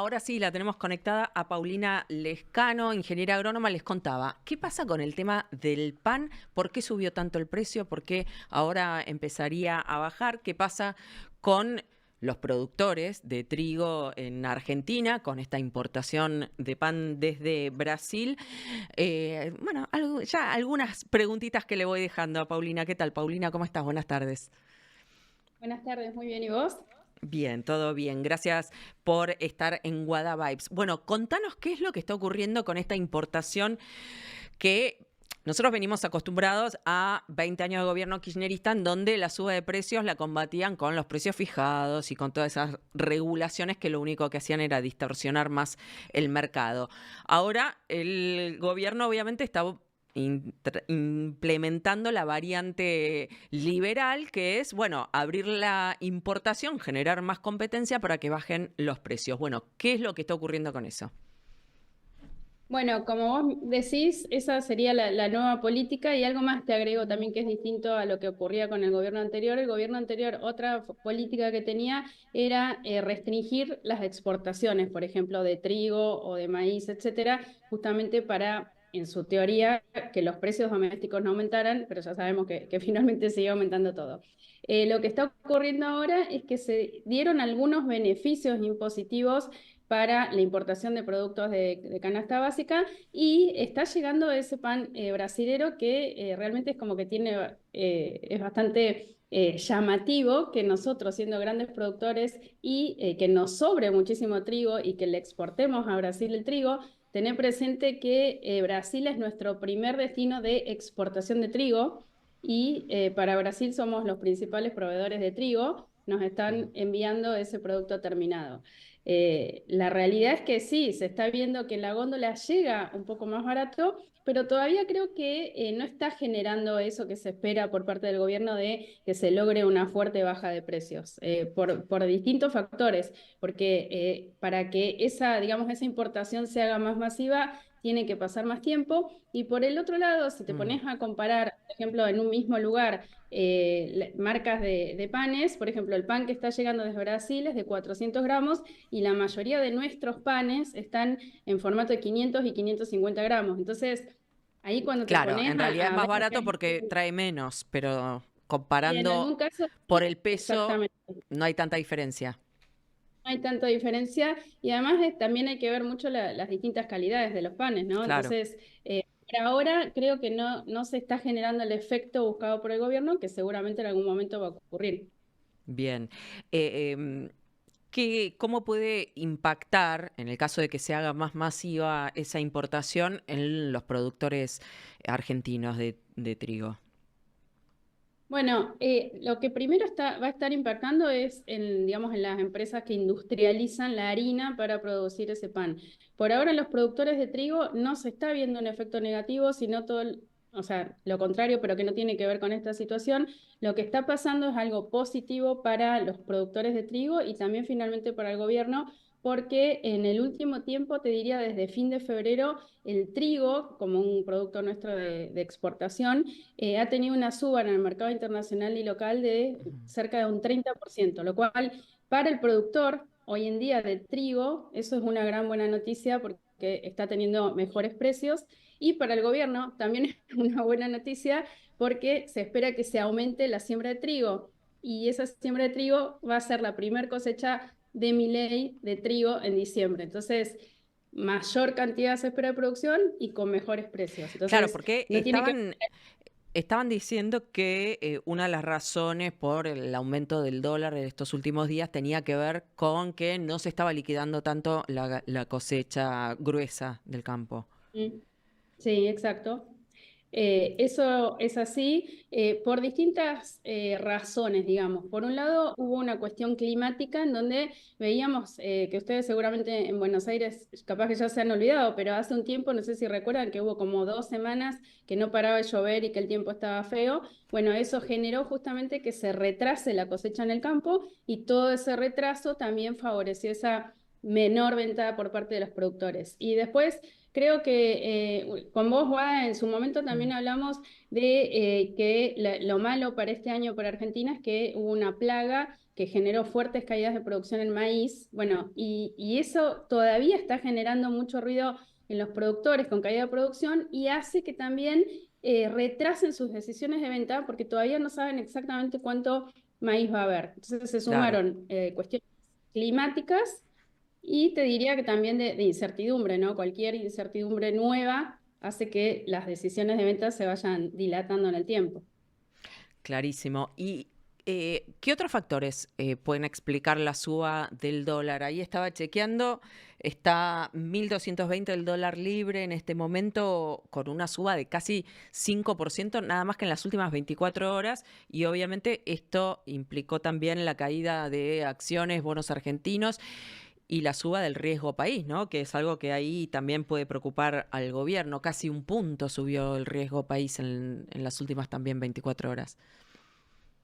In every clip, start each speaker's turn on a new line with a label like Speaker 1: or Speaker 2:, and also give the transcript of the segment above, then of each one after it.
Speaker 1: ahora sí la tenemos conectada a Paulina Lescano, ingeniera agrónoma. Les contaba, ¿qué pasa con el tema del pan? ¿Por qué subió tanto el precio? ¿Por qué ahora empezaría a bajar? ¿Qué pasa con los productores de trigo en Argentina, con esta importación de pan desde Brasil? Ya algunas preguntitas que le voy dejando a Paulina. ¿Qué tal, Paulina? ¿Cómo estás? Buenas tardes.
Speaker 2: Buenas tardes, muy bien. ¿Y vos?
Speaker 1: Bien, todo bien. Gracias por estar en Guada Vibes. Bueno, contanos qué es lo que está ocurriendo con esta importación que nosotros venimos acostumbrados a 20 años de gobierno kirchnerista en donde la suba de precios la combatían con los precios fijados y con todas esas regulaciones que lo único que hacían era distorsionar más el mercado. Ahora el gobierno obviamente está implementando la variante liberal, que es, bueno, abrir la importación, generar más competencia para que bajen los precios. Bueno, ¿qué es lo que está ocurriendo con eso?
Speaker 2: Bueno, como vos decís, esa sería la nueva política y algo más te agrego también que es distinto a lo que ocurría con el gobierno anterior. El gobierno anterior, otra política que tenía era restringir las exportaciones, por ejemplo, de trigo o de maíz, etcétera, justamente para, en su teoría, que los precios domésticos no aumentaran, pero ya sabemos que finalmente sigue aumentando todo. Lo que está ocurriendo ahora es que se dieron algunos beneficios impositivos para la importación de productos de canasta básica y está llegando ese pan brasilero que realmente es como que tiene, es bastante llamativo que nosotros siendo grandes productores y que nos sobre muchísimo trigo y que le exportemos a Brasil el trigo, tener presente que Brasil es nuestro primer destino de exportación de trigo y para Brasil somos los principales proveedores de trigo, nos están enviando ese producto terminado. La realidad es que sí, se está viendo que la góndola llega un poco más barato, pero todavía creo que no está generando eso que se espera por parte del gobierno de que se logre una fuerte baja de precios, por distintos factores, porque para que esa, digamos, esa importación se haga más masiva, tiene que pasar más tiempo. Y por el otro lado, si te
Speaker 1: Mm.
Speaker 2: pones a comparar, por ejemplo, en un mismo lugar, marcas de panes, por ejemplo, el pan que está llegando desde Brasil es de 400 gramos y la mayoría de nuestros panes están en formato de 500 y 550 gramos. Entonces, ahí cuando te
Speaker 1: Claro,
Speaker 2: pones
Speaker 1: en realidad es
Speaker 2: a
Speaker 1: más
Speaker 2: ver
Speaker 1: barato porque trae menos, pero comparando
Speaker 2: algún caso,
Speaker 1: por
Speaker 2: sí,
Speaker 1: el peso,
Speaker 2: exactamente.
Speaker 1: no hay tanta diferencia.
Speaker 2: No hay tanta diferencia y además también hay que ver mucho las distintas calidades de los panes, ¿no?
Speaker 1: Claro,
Speaker 2: Entonces, por ahora creo que no se está generando el efecto buscado por el gobierno, que seguramente en algún momento va a ocurrir.
Speaker 1: bien. Eh, em, ¿Cómo puede impactar, en el caso de que se haga más masiva esa importación, en los productores argentinos de trigo?
Speaker 2: Bueno, lo que primero va a estar impactando es en, digamos, en las empresas que industrializan la harina para producir ese pan. Por ahora, en los productores de trigo no se está viendo un efecto negativo, sino todo, o sea, lo contrario, pero que no tiene que ver con esta situación. Lo que está pasando es algo positivo para los productores de trigo y también finalmente para el gobierno, porque en el último tiempo, te diría desde fin de febrero, el trigo, como un producto nuestro de exportación, ha tenido una suba en el mercado internacional y local de cerca de un 30%, lo cual para el productor hoy en día de trigo, eso es una gran buena noticia porque está teniendo mejores precios y para el gobierno también es una buena noticia porque se espera que se aumente la siembra de trigo y esa siembra de trigo va a ser la primer cosecha de Milei de trigo en diciembre. Entonces, mayor cantidad se espera de producción y con mejores precios.
Speaker 1: Claro,
Speaker 2: Entonces,
Speaker 1: porque
Speaker 2: no tiene que.
Speaker 1: estaban diciendo que una de las razones por el aumento del dólar en estos últimos días tenía que ver con que no se estaba liquidando tanto la cosecha gruesa del campo.
Speaker 2: Mm. Sí, exacto. Eso es así por distintas razones, digamos. Por un lado, hubo una cuestión climática en donde veíamos que ustedes seguramente en Buenos Aires, capaz que ya se han olvidado, pero hace un tiempo, no sé si recuerdan, que hubo como 2 semanas que no paraba de llover y que el tiempo estaba feo. Bueno, eso generó justamente que se retrase la cosecha en el campo y todo ese retraso también favoreció esa menor venta por parte de los productores. Y después creo que con vos, Guada, en su momento también
Speaker 1: Mm.
Speaker 2: hablamos de que lo malo para este año para Argentina es que hubo una plaga que generó fuertes caídas de producción en maíz. Bueno, y eso todavía está generando mucho ruido en los productores con caída de producción y hace que también retrasen sus decisiones de venta porque todavía no saben exactamente cuánto maíz va a haber. Entonces se
Speaker 1: Claro.
Speaker 2: sumaron cuestiones climáticas y te diría que también de incertidumbre, ¿no? Cualquier incertidumbre nueva hace que las decisiones de venta se vayan dilatando en el tiempo.
Speaker 1: Clarísimo. ¿Y qué otros factores pueden explicar la suba del dólar? Ahí estaba chequeando, está 1.220 el dólar libre en este momento con una suba de casi 5%, nada más que en las últimas 24 horas. Y obviamente esto implicó también la caída de acciones, bonos argentinos y la suba del riesgo país, ¿no? Que es algo que ahí también puede preocupar al gobierno. Casi un punto subió el riesgo país en las últimas también 24 horas.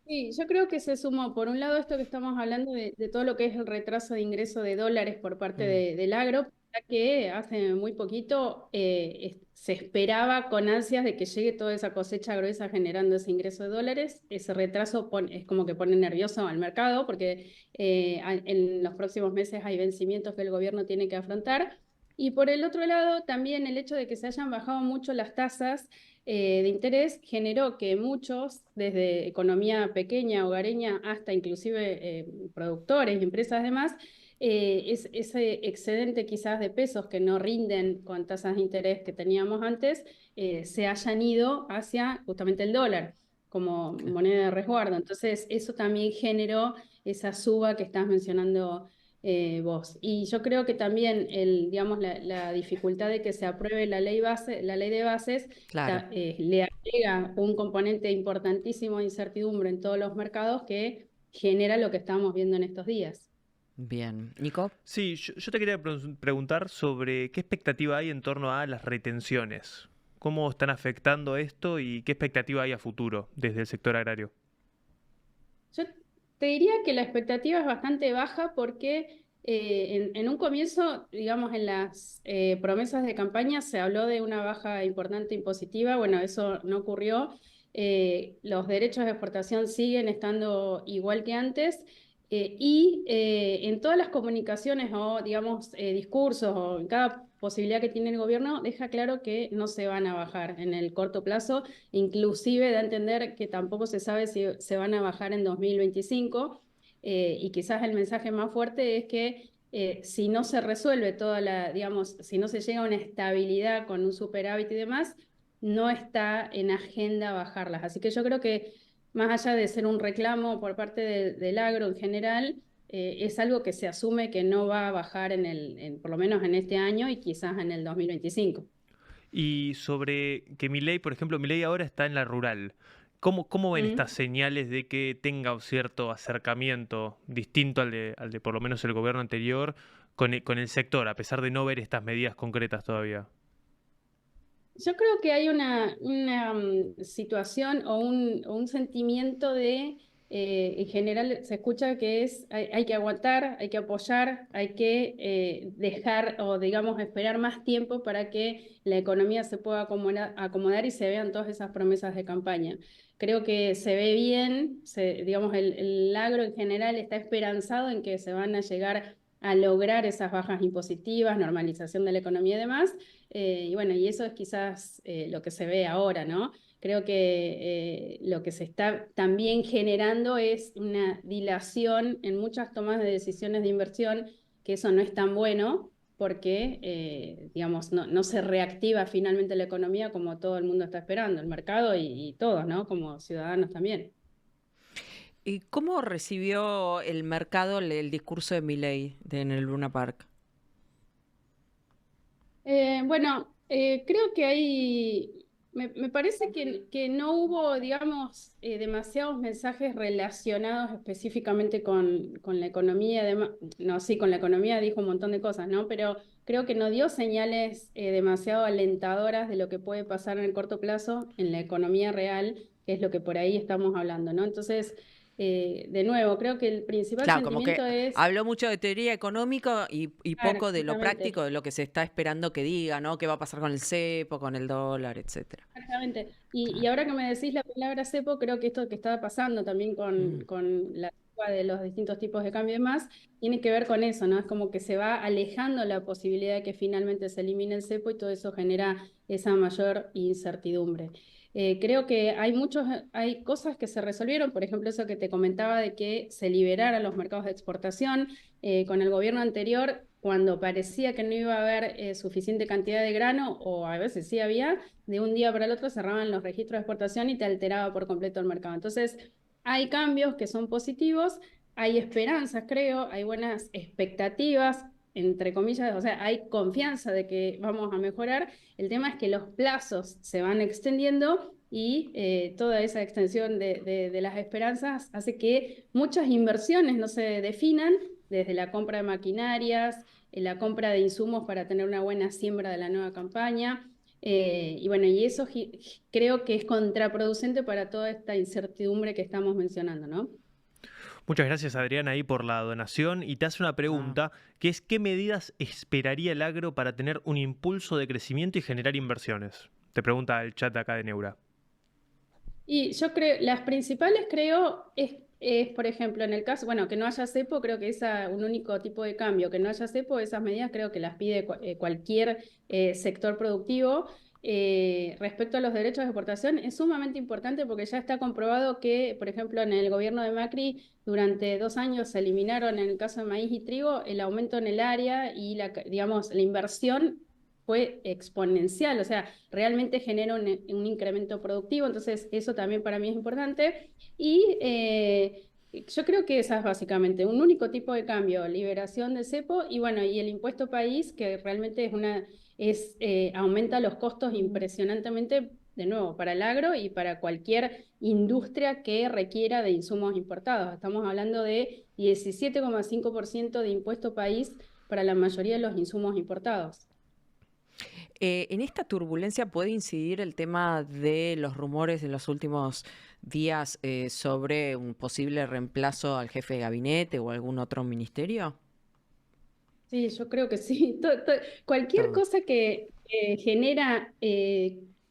Speaker 2: Sí, yo creo que se sumó, por un lado, esto que estamos hablando de todo lo que es el retraso de ingreso de dólares por parte
Speaker 1: Mm,
Speaker 2: del agro, ya que hace muy poquito se esperaba con ansias de que llegue toda esa cosecha gruesa generando ese ingreso de dólares. Ese retraso es como que pone nervioso al mercado porque en los próximos meses hay vencimientos que el gobierno tiene que afrontar. Y por el otro lado, también el hecho de que se hayan bajado mucho las tasas de interés generó que muchos, desde economía pequeña, hogareña, hasta inclusive productores y empresas demás, ese excedente quizás de pesos que no rinden con tasas de interés que teníamos antes, se hayan ido hacia justamente el dólar como
Speaker 1: claro.
Speaker 2: moneda de resguardo. Entonces, eso también generó esa suba que estás mencionando vos. Y yo creo que también digamos, la dificultad de que se apruebe la ley de bases
Speaker 1: Claro.
Speaker 2: le agrega un componente importantísimo de incertidumbre en todos los mercados que genera lo que estamos viendo en estos días.
Speaker 1: Bien. Nico.
Speaker 3: Sí, yo te quería preguntar sobre qué expectativa hay en torno a las retenciones. ¿Cómo están afectando esto y qué expectativa hay a futuro desde el sector agrario?
Speaker 2: Yo te diría que la expectativa es bastante baja porque en un comienzo, digamos, en las promesas de campaña se habló de una baja importante impositiva. Bueno, eso no ocurrió. Los derechos de exportación siguen estando igual que antes. En todas las comunicaciones o, digamos, discursos o en cada posibilidad que tiene el gobierno, deja claro que no se van a bajar en el corto plazo. Inclusive da a entender que tampoco se sabe si se van a bajar en 2025 y quizás el mensaje más fuerte es que si no se resuelve toda digamos, si no se llega a una estabilidad con un superávit y demás, no está en agenda bajarlas. Así que yo creo que más allá de ser un reclamo por parte del agro en general, es algo que se asume que no va a bajar por lo menos en este año y quizás en el 2025.
Speaker 3: Y sobre que Milei, por ejemplo, Milei ahora está en la rural. ¿Cómo ven estas
Speaker 2: Mm.
Speaker 3: señales de que tenga un cierto acercamiento distinto al de por lo menos el gobierno anterior con el sector, a pesar de no ver estas medidas concretas todavía?
Speaker 2: Yo creo que hay una situación o un sentimiento en general se escucha que hay que aguantar, hay que apoyar, hay que dejar o digamos esperar más tiempo para que la economía se pueda acomodar y se vean todas esas promesas de campaña. Creo que se ve bien, digamos, el agro en general está esperanzado en que se van a llegar a lograr esas bajas impositivas, normalización de la economía y demás. Y bueno, y eso es quizás lo que se ve ahora, ¿no? Creo que lo que se está también generando es una dilación en muchas tomas de decisiones de inversión, que eso no es tan bueno porque, digamos, no se reactiva finalmente la economía como todo el mundo está esperando, el mercado y todos, ¿no? Como ciudadanos también.
Speaker 1: ¿Y cómo recibió el mercado el discurso de Milei en el Luna Park?
Speaker 2: Bueno, creo que me parece que no hubo, digamos, demasiados mensajes relacionados específicamente con la economía. No, sí, con la economía dijo un montón de cosas, ¿no? Pero creo que no dio señales demasiado alentadoras de lo que puede pasar en el corto plazo en la economía real, que es lo que por ahí estamos hablando, ¿no? Entonces, de nuevo, creo que el principal
Speaker 1: Claro, como que
Speaker 2: sentimiento es,
Speaker 1: habló mucho de teoría económica y
Speaker 2: claro,
Speaker 1: poco de lo
Speaker 2: exactamente.
Speaker 1: práctico, de lo que se está esperando que diga, ¿no? ¿Qué va a pasar con el cepo, con el dólar, etcétera?
Speaker 2: Exactamente. Y
Speaker 1: Claro.
Speaker 2: ahora que me decís la palabra cepo, creo que esto que está pasando también
Speaker 1: Mm,
Speaker 2: con de los distintos tipos de cambio y demás, tiene que ver con eso, ¿no? Es como que se va alejando la posibilidad de que finalmente se elimine el cepo y todo eso genera esa mayor incertidumbre. Creo que hay cosas que se resolvieron, por ejemplo, eso que te comentaba de que se liberaran los mercados de exportación. Con el gobierno anterior, cuando parecía que no iba a haber suficiente cantidad de grano, o a veces sí había, de un día para el otro cerraban los registros de exportación y te alteraba por completo el mercado. Entonces, hay cambios que son positivos, hay esperanzas, creo, hay buenas expectativas, entre comillas, o sea, hay confianza de que vamos a mejorar. El tema es que los plazos se van extendiendo y toda esa extensión de las esperanzas hace que muchas inversiones no se definan, desde la compra de maquinarias, la compra de insumos para tener una buena siembra de la nueva campaña. Y bueno, y eso creo que es contraproducente para toda esta incertidumbre que estamos mencionando, ¿no?
Speaker 3: Muchas gracias, Adriana, ahí por la donación. Y te hace una pregunta, que es ¿qué medidas esperaría el agro para tener un impulso de crecimiento y generar inversiones? Te pregunta el chat acá de Neura.
Speaker 2: Y yo creo, las principales creo es, por ejemplo, en el caso, bueno, que no haya cepo, creo que es un único tipo de cambio, que no haya cepo, esas medidas creo que las pide cualquier sector productivo. Respecto a los derechos de exportación, es sumamente importante porque ya está comprobado que, por ejemplo, en el gobierno de Macri, durante 2 años se eliminaron, en el caso de maíz y trigo, el aumento en el área y digamos, la inversión fue exponencial, o sea, realmente genera un incremento productivo, entonces eso también para mí es importante. Y yo creo que esa es básicamente un único tipo de cambio, liberación del cepo y bueno, y el impuesto país, que realmente aumenta los costos impresionantemente, de nuevo, para el agro y para cualquier industria que requiera de insumos importados. Estamos hablando de 17,5% de impuesto país para la mayoría de los insumos importados.
Speaker 1: En esta turbulencia puede incidir el tema de los rumores de los últimos días sobre un posible reemplazo al jefe de gabinete o algún otro ministerio.
Speaker 2: Sí, yo creo que sí. Cualquier
Speaker 1: Todo.
Speaker 2: cosa que genera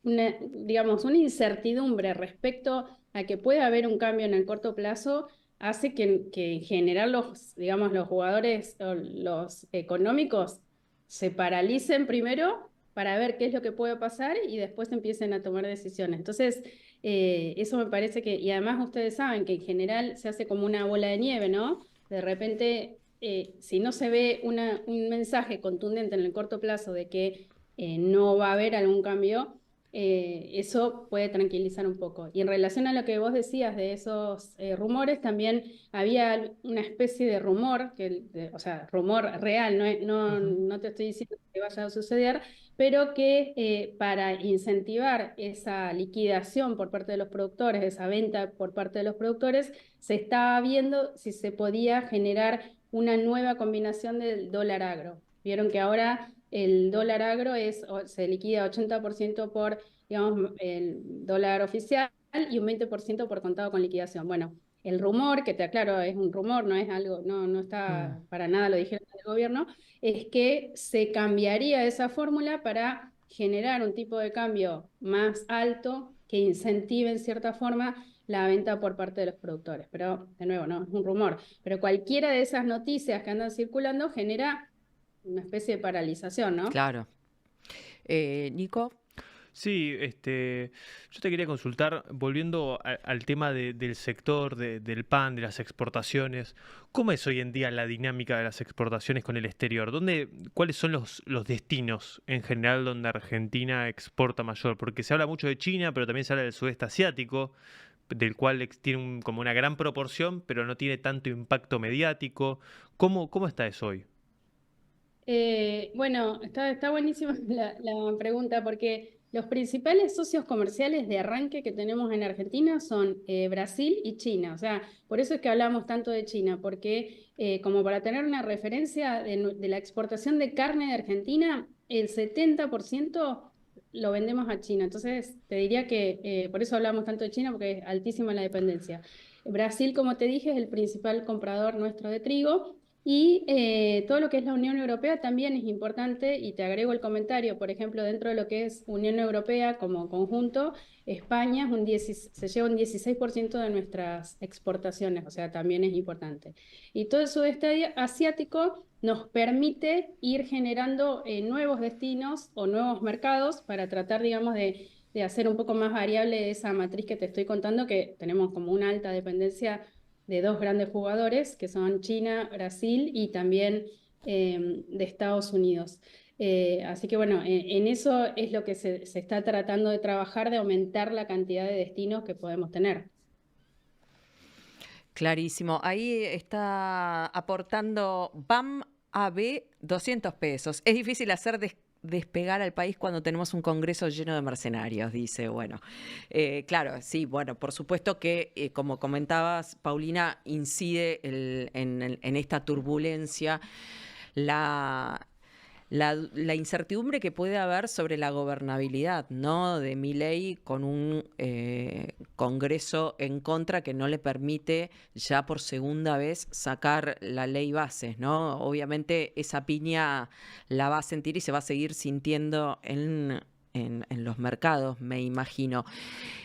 Speaker 2: digamos, una incertidumbre respecto a que pueda haber un cambio en el corto plazo hace que en general digamos, los jugadores o los económicos se paralicen primero para ver qué es lo que puede pasar y después empiecen a tomar decisiones. Entonces, eso me parece y además ustedes saben que en general se hace como una bola de nieve, ¿no? De repente si no se ve un mensaje contundente en el corto plazo de que no va a haber algún cambio, eso puede tranquilizar un poco. Y en relación a lo que vos decías de esos rumores, también había una especie de rumor, o sea, rumor real, no te estoy diciendo que vaya a suceder, pero que para incentivar esa liquidación por parte de los productores, esa venta por parte de los productores, se estaba viendo si se podía generar una nueva combinación del dólar agro. Vieron que ahora el dólar agro se liquida 80% por, digamos, el dólar oficial y un 20% por contado con liquidación. Bueno, el rumor, que te aclaro, es un rumor, no es algo, no está para nada, lo dijeron del gobierno, es que se cambiaría esa fórmula para generar un tipo de cambio más alto que incentive en cierta forma la venta por parte de los productores. Pero, de nuevo, no es un rumor. Pero cualquiera de esas noticias que andan circulando genera una especie de paralización, ¿no?
Speaker 1: Claro. Nico.
Speaker 3: Sí, yo te quería consultar, volviendo al tema del sector del pan, de las exportaciones, ¿cómo es hoy en día la dinámica de las exportaciones con el exterior? ¿Cuáles son los destinos en general donde Argentina exporta mayor? Porque se habla mucho de China, pero también se habla del sudeste asiático, del cual tiene como una gran proporción, pero no tiene tanto impacto mediático. ¿Cómo está eso hoy?
Speaker 2: Bueno, está buenísima la pregunta porque los principales socios comerciales de arranque que tenemos en Argentina son Brasil y China. O sea, por eso es que hablamos tanto de China, porque como para tener una referencia de la exportación de carne de Argentina, el 70% lo vendemos a China. Entonces, te diría que por eso hablamos tanto de China, porque es altísima la dependencia. Brasil, como te dije, es el principal comprador nuestro de trigo. Y todo lo que es la Unión Europea también es importante, y te agrego el comentario, por ejemplo, dentro de lo que es Unión Europea como conjunto, España se lleva un 16% de nuestras exportaciones, o sea, también es importante. Y todo el sudeste asiático nos permite ir generando nuevos destinos o nuevos mercados para tratar, digamos, de hacer un poco más variable esa matriz que te estoy contando, que tenemos como una alta dependencia de dos grandes jugadores, que son China, Brasil y también de Estados Unidos. Así que bueno, en eso es lo que se está tratando de trabajar, de aumentar la cantidad de destinos que podemos tener.
Speaker 1: Clarísimo. Ahí está aportando BAM AB 200 pesos. Es difícil hacer despegar al país cuando tenemos un Congreso lleno de mercenarios, dice. Bueno, claro, sí, bueno, por supuesto que, como comentabas, Paulina, incide en esta turbulencia la, la incertidumbre que puede haber sobre la gobernabilidad, ¿no? De Milei con un Congreso en contra que no le permite ya por segunda vez sacar la ley bases, ¿no? Obviamente esa piña la va a sentir y se va a seguir sintiendo en los mercados, me imagino.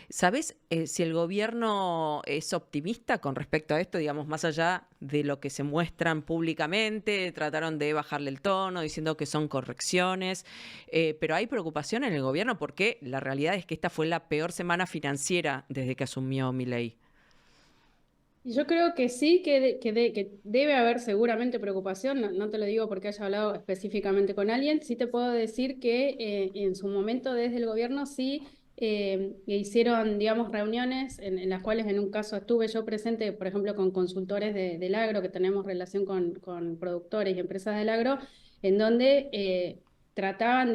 Speaker 1: ¿Sabés si el gobierno es optimista con respecto a esto, digamos, más allá de lo que se muestran públicamente? Trataron de bajarle el tono diciendo que son correcciones, pero hay preocupación en el gobierno porque la realidad es que esta fue la peor semana financiera desde que asumió Milei.
Speaker 2: Yo creo que sí, que debe haber seguramente preocupación, no te lo digo porque haya hablado específicamente con alguien, sí te puedo decir que en su momento desde el gobierno sí hicieron, digamos, reuniones en las cuales en un caso estuve yo presente, por ejemplo, con consultores del agro, que tenemos relación con productores y empresas del agro, en donde trataban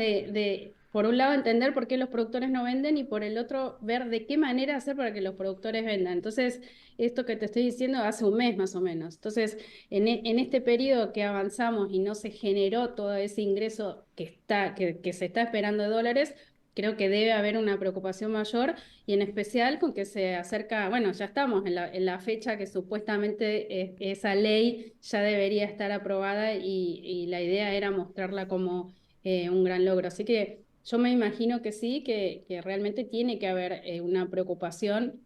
Speaker 2: por un lado, entender por qué los productores no venden y por el otro, ver de qué manera hacer para que los productores vendan. Entonces, esto que te estoy diciendo hace un mes más o menos. Entonces, en este periodo que avanzamos y no se generó todo ese ingreso que se está esperando de dólares, creo que debe haber una preocupación mayor y en especial con que se acerca, bueno, ya estamos en la fecha que supuestamente esa ley ya debería estar aprobada y la idea era mostrarla como un gran logro. Así que yo me imagino que sí, que realmente tiene que haber una preocupación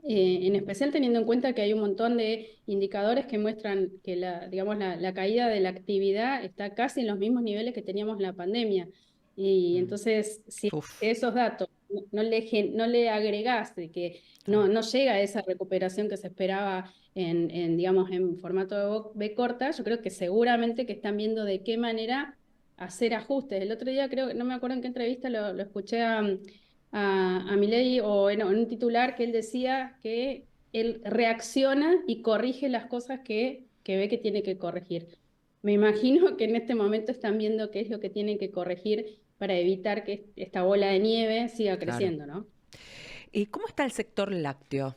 Speaker 2: en especial teniendo en cuenta que hay un montón de indicadores que muestran que digamos, la caída de la actividad está casi en los mismos niveles que teníamos en la pandemia. Y
Speaker 1: Mm.
Speaker 2: entonces, si
Speaker 1: Uf.
Speaker 2: esos datos no le agregás de que no llega a esa recuperación que se esperaba digamos, en formato de B corta, yo creo que seguramente que están viendo de qué manera hacer ajustes. El otro día creo, no me acuerdo en qué entrevista lo escuché a Milei o en un titular que él decía que él reacciona y corrige las cosas que ve que tiene que corregir. Me imagino que en este momento están viendo qué es lo que tienen que corregir para evitar que esta bola de nieve siga
Speaker 1: Claro.
Speaker 2: creciendo, ¿no?
Speaker 1: ¿Y cómo está el sector lácteo?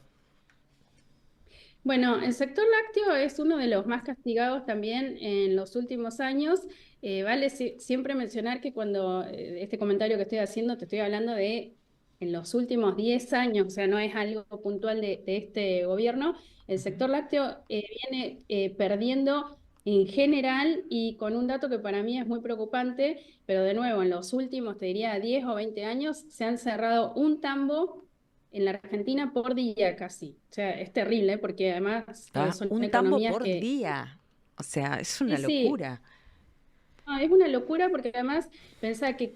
Speaker 2: Bueno, el sector lácteo es uno de los más castigados también en los últimos años. Vale siempre mencionar que cuando este comentario que estoy haciendo, te estoy hablando de en los últimos 10 años, o sea, no es algo puntual de este gobierno. El sector lácteo viene perdiendo en general y con un dato que para mí es muy preocupante, pero de nuevo, en los últimos, te diría, 10 o 20 años, se han cerrado un tambo en la Argentina por día casi. O sea, es terrible porque además son
Speaker 1: Un tambo
Speaker 2: economías
Speaker 1: por
Speaker 2: que...
Speaker 1: día. O sea, es
Speaker 2: Sí,
Speaker 1: una
Speaker 2: sí,
Speaker 1: locura.
Speaker 2: no, es una locura porque además pensá que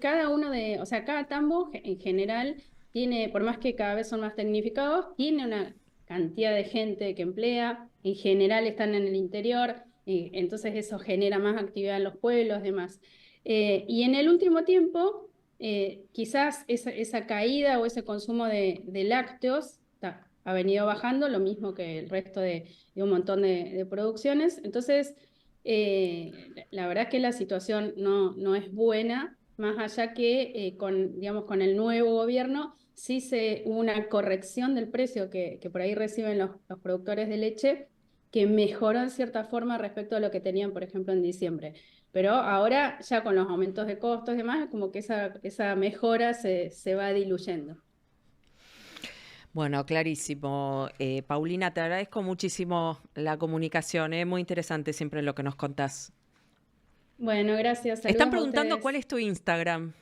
Speaker 2: o sea, cada tambo en general tiene, por más que cada vez son más tecnificados, tiene una cantidad de gente que emplea, en general están en el interior, y entonces eso genera más actividad en los pueblos, demás. Y en el último tiempo, quizás esa caída o ese consumo de lácteos ha venido bajando, lo mismo que el resto de un montón de producciones. Entonces, la verdad es que la situación no es buena, más allá que digamos, con el nuevo gobierno sí hubo una corrección del precio que por ahí reciben los productores de leche, que mejoró en cierta forma respecto a lo que tenían, por ejemplo, en diciembre. Pero ahora ya con los aumentos de costos y demás, como que esa mejora se va diluyendo.
Speaker 1: Bueno, clarísimo. Paulina, te agradezco muchísimo la comunicación, muy interesante siempre lo que nos contás.
Speaker 2: Bueno, gracias.
Speaker 1: Están
Speaker 2: Saludos a
Speaker 1: preguntando
Speaker 2: ustedes.
Speaker 1: cuál es tu Instagram.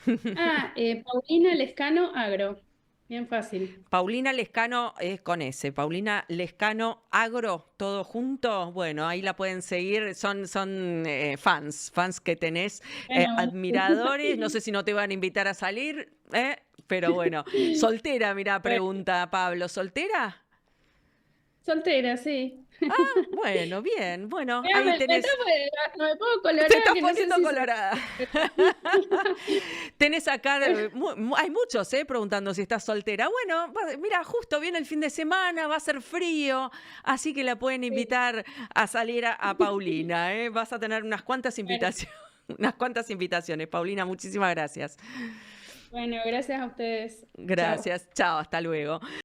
Speaker 2: Paulina Lescano Agro. Bien fácil.
Speaker 1: Paulina Lescano es con S. Paulina Lescano Agro, todo junto. Bueno, ahí la pueden seguir. Son fans que tenés,
Speaker 2: Bueno,
Speaker 1: admiradores. No sé si no te van a invitar a salir, pero bueno. Soltera, mira,
Speaker 2: bueno,
Speaker 1: pregunta Pablo. ¿Soltera?
Speaker 2: soltera, sí.
Speaker 1: Bueno, bien. Bueno,
Speaker 2: Mira,
Speaker 1: ahí tenés.
Speaker 2: me pongo
Speaker 1: Te
Speaker 2: colorada
Speaker 1: estás
Speaker 2: que no sé
Speaker 1: poniendo
Speaker 2: si
Speaker 1: colorada. Tenés acá, hay muchos, preguntando si estás soltera. Bueno, mira, justo viene el fin de semana, va a ser frío, así que la pueden
Speaker 2: Sí.
Speaker 1: invitar a salir a Paulina, ¿eh? Vas a tener unas cuantas
Speaker 2: Bueno,
Speaker 1: invitaciones, unas cuantas invitaciones. Paulina, muchísimas gracias.
Speaker 2: bueno, gracias a ustedes. Chao.
Speaker 1: Gracias, chao, hasta luego.